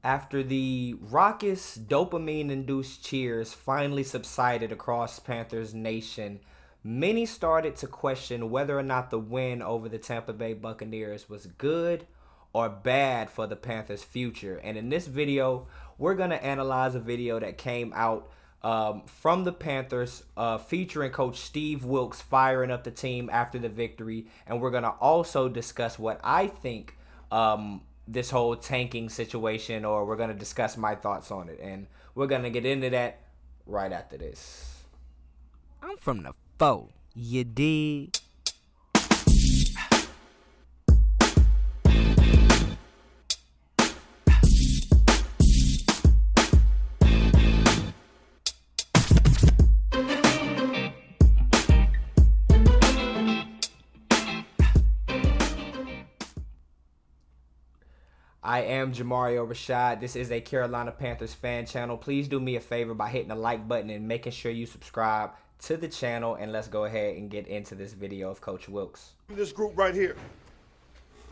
After the raucous, dopamine-induced cheers finally subsided across Panthers Nation, many started to question whether or not the win over the Tampa Bay Buccaneers was good or bad for the Panthers' future. And in this video, we're going to analyze a video that came out from the Panthers featuring Coach Steve Wilks firing up the team after the victory. And we're going to also discuss what I think this whole tanking situation, or we're going to discuss my thoughts on it. And we're going to get into that right after this. I'm from the foe, you dig? I am Jamario Rashad. This is a Carolina Panthers fan channel. Please do me a favor by hitting the like button and making sure you subscribe to the channel. And let's go ahead and get into this video of Coach Wilks. This group right here,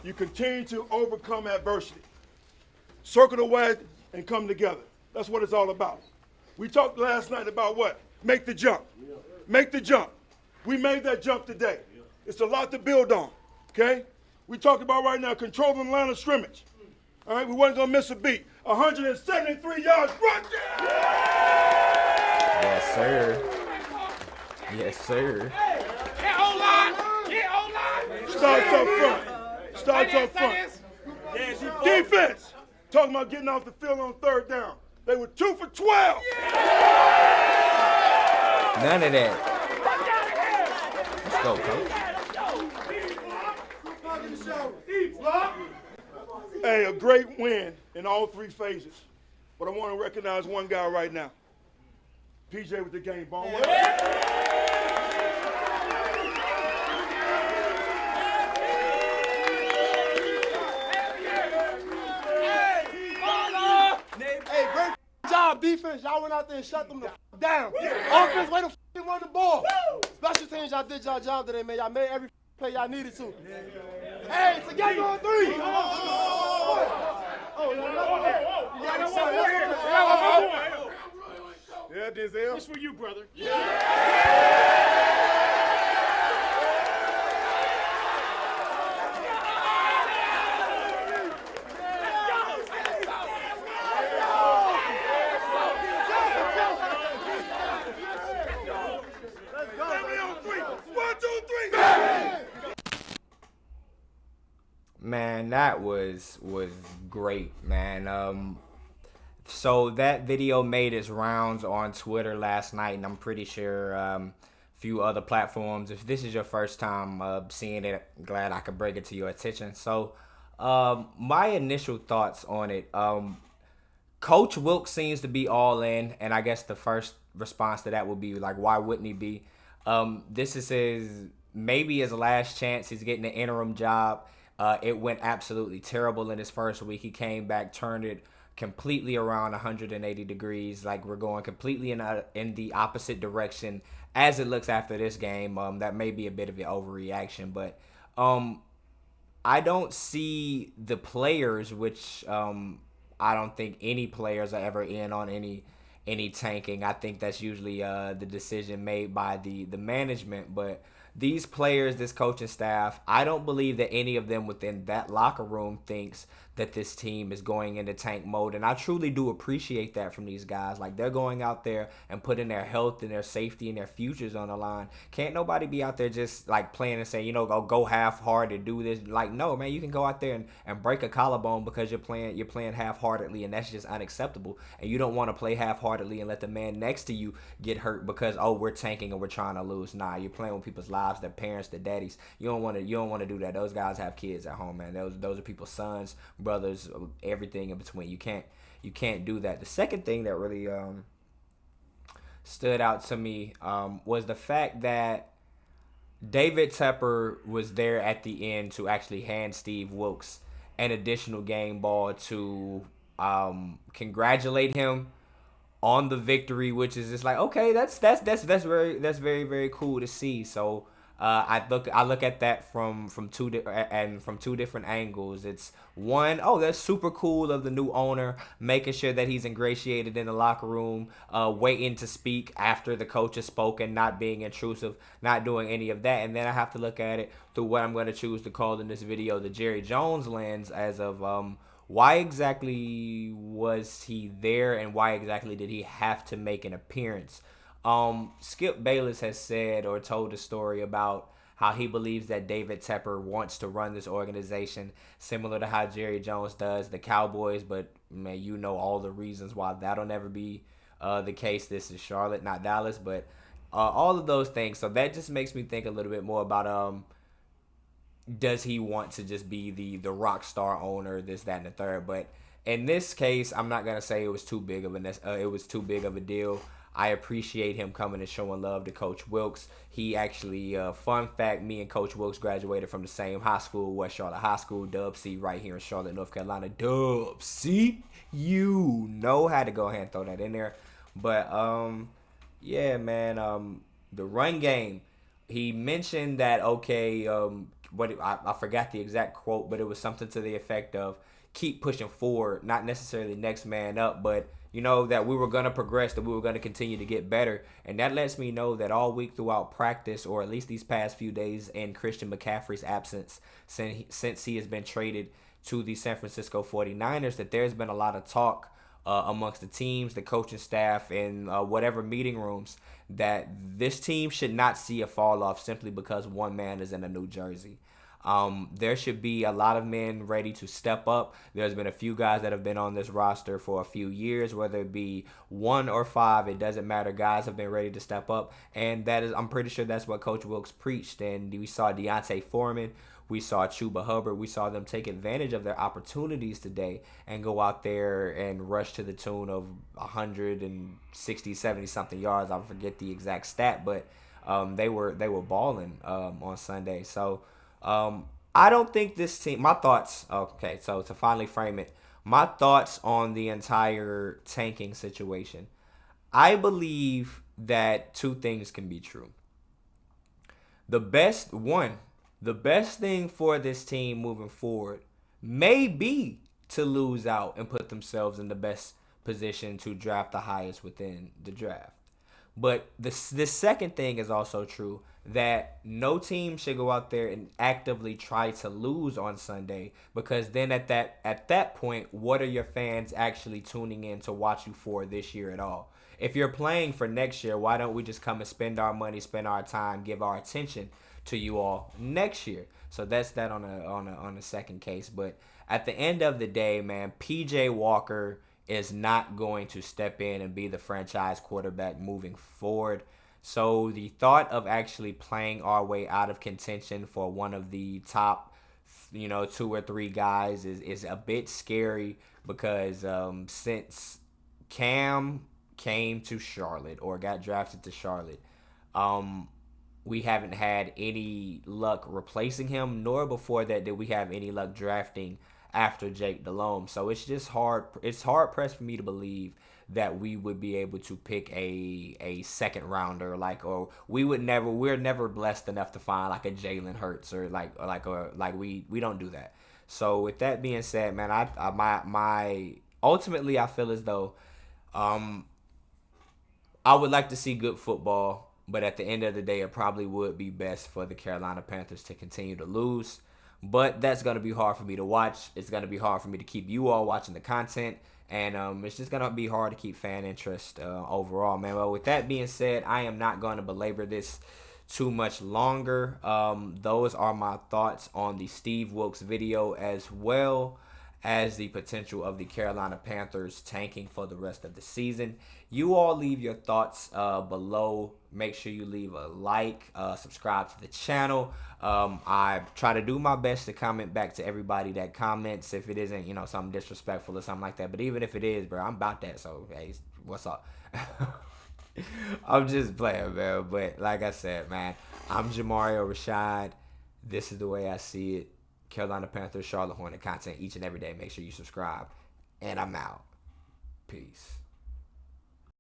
you continue to overcome adversity. Circle the wagon and come together. That's what it's all about. We talked last night about what? Make the jump. Make the jump. We made that jump today. It's a lot to build on, okay? We talked about right now controlling the line of scrimmage. All right, we wasn't going to miss a beat. 173 yards, run down! Yes, sir. Yes, sir. Get O-line! Get O-line! Starts up front. Starts up front. Defense. Talking about getting off the field on third down. They were 2 for 12. None of that. Let's go, Coach. Hey, a great win in all three phases. But I want to recognize one guy right now. PJ with the game ball. Hey, great job, defense. Y'all went out there and shut them the down. Offense, way to run the ball. Special teams, y'all did y'all job today, man. Y'all made every play y'all needed to. Hey, together on three. Yeah, Denzel. This for you, brother. Man, that was great, man. So that video made its rounds on Twitter last night, and I'm pretty sure a few other platforms. If this is your first time seeing it, glad I could bring it to your attention. So my initial thoughts on it, Coach Wilks seems to be all in, and I guess the first response to that would be like, why wouldn't he be? This is maybe his last chance. He's getting an interim job. It went absolutely terrible in his first week. He came back, turned it completely around 180 degrees. Like, we're going completely in the opposite direction as it looks after this game. That may be a bit of an overreaction, but I don't see the players, which I don't think any players are ever in on any tanking. I think that's usually the decision made by the management, but these players, this coaching staff, I don't believe that any of them within that locker room thinks that this team is going into tank mode. And I truly do appreciate that from these guys. Like, they're going out there and putting their health and their safety and their futures on the line. Can't nobody be out there just like playing and saying, go half-hearted, do this. Like, no, man, you can go out there and break a collarbone because you're playing half-heartedly, and that's just unacceptable. And you don't want to play half-heartedly and let the man next to you get hurt because, oh, we're tanking and we're trying to lose. Nah, you're playing with people's lives, their parents, their daddies. You don't want to do that. Those guys have kids at home, man. Those are people's sons, brothers, everything in between. You can't do that. The second thing that really stood out to me was the fact that David Tepper was there at the end to actually hand Steve Wilks an additional game ball to congratulate him on the victory, which is just like, okay, that's very, very cool to see. So I look at that from two different angles. It's one, oh, that's super cool of the new owner, making sure that he's ingratiated in the locker room, waiting to speak after the coach has spoken, not being intrusive, not doing any of that. And then I have to look at it through what I'm going to choose to call in this video the Jerry Jones lens, as of why exactly was he there and why exactly did he have to make an appearance? Skip Bayless has said or told a story about how he believes that David Tepper wants to run this organization similar to how Jerry Jones does the Cowboys, but man, you know all the reasons why that'll never be the case. This is Charlotte, not Dallas, but all of those things. So that just makes me think a little bit more about does he want to just be the rock star owner, this, that, and the third. But in this case, I'm not gonna say it was too big of a deal. I appreciate him coming and showing love to Coach Wilks. He actually, fun fact, me and Coach Wilks graduated from the same high school, West Charlotte High School, Dub C, right here in Charlotte, North Carolina. Dub C, you know how to go ahead and throw that in there. But yeah, man, the run game. He mentioned that I forgot the exact quote, but it was something to the effect of keep pushing forward, not necessarily next man up, but that we were going to progress, that we were going to continue to get better. And that lets me know that all week throughout practice, or at least these past few days in Christian McCaffrey's absence, since he has been traded to the San Francisco 49ers, that there's been a lot of talk amongst the teams, the coaching staff, and whatever meeting rooms, that this team should not see a fall off simply because one man is in a new jersey. There should be a lot of men ready to step up. There's been a few guys that have been on this roster for a few years, whether it be 1 or 5, it doesn't matter. Guys have been ready to step up, and I'm pretty sure that's what Coach Wilks preached. And we saw Deontay Foreman, we saw Chuba Hubbard, we saw them take advantage of their opportunities today and go out there and rush to the tune of 160, 70 something yards. I forget the exact stat, but they were balling on Sunday. So I don't think this team, my thoughts, okay, so to finally frame it, my thoughts on the entire tanking situation. I believe that two things can be true. The best thing for this team moving forward may be to lose out and put themselves in the best position to draft the highest within the draft. But the second thing is also true, that no team should go out there and actively try to lose on Sunday, because then at that point, what are your fans actually tuning in to watch you for this year at all? If you're playing for next year, why don't we just come and spend our money, spend our time, give our attention to you all next year? So that's that on a second case. But at the end of the day, man, PJ Walker is not going to step in and be the franchise quarterback moving forward. So the thought of actually playing our way out of contention for one of the top, 2 or 3 guys is a bit scary, because since Cam came to Charlotte or got drafted to Charlotte, we haven't had any luck replacing him, nor before that did we have any luck drafting after Jake Delhomme. So it's just hard. It's hard pressed for me to believe that we would be able to pick a second rounder, we're never blessed enough to find like a Jalen Hurts or we don't do that. So with that being said, man, I ultimately I feel as though I would like to see good football, but at the end of the day, it probably would be best for the Carolina Panthers to continue to lose. But that's going to be hard for me to watch. It's going to be hard for me to keep you all watching the content. And it's just going to be hard to keep fan interest overall, man. Well, with that being said, I am not going to belabor this too much longer. Those are my thoughts on the Steve Wilks video, as well as the potential of the Carolina Panthers tanking for the rest of the season. You all leave your thoughts below. Make sure you leave a like, subscribe to the channel. I try to do my best to comment back to everybody that comments, if it isn't, something disrespectful or something like that. But even if it is, bro, I'm about that. So, hey, what's up? I'm just playing, man. But like I said, man, I'm Jamario Rashad. This is the way I see it. Carolina Panthers, Charlotte Hornet content each and every day. Make sure you subscribe. And I'm out. Peace.